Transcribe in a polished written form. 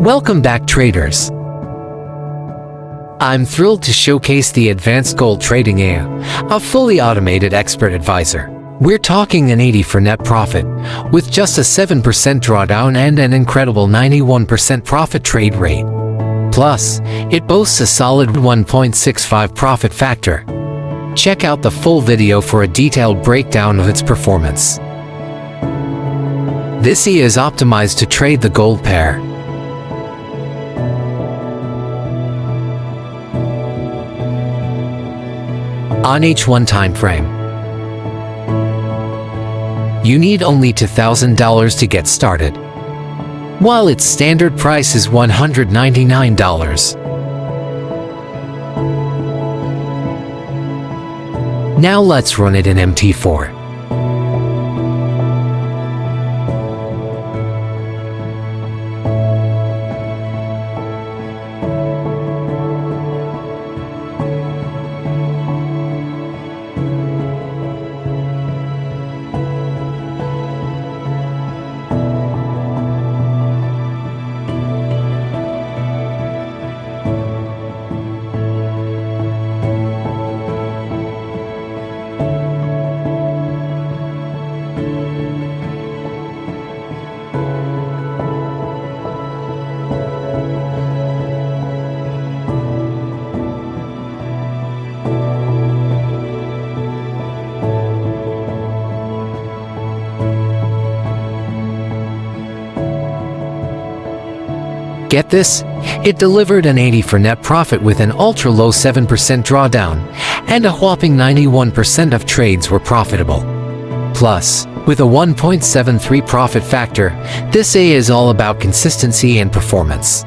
Welcome back, traders. I'm thrilled to showcase the Advanced Gold Trading AI, a fully automated expert advisor. We're talking an 80 for net profit, with just a 7% drawdown and an incredible 91% profit trade rate. Plus, it boasts a solid 1.65 profit factor. Check out the full video for a detailed breakdown of its performance. This EA is optimized to trade the gold pair. On H1 timeframe, you need only $2,000 to get started, while its standard price is $199. Now let's run it in MT4. Get this? It delivered an 80 for net profit with an ultra-low 7% drawdown, and a whopping 91% of trades were profitable. Plus, with a 1.73 profit factor, this EA is all about consistency and performance.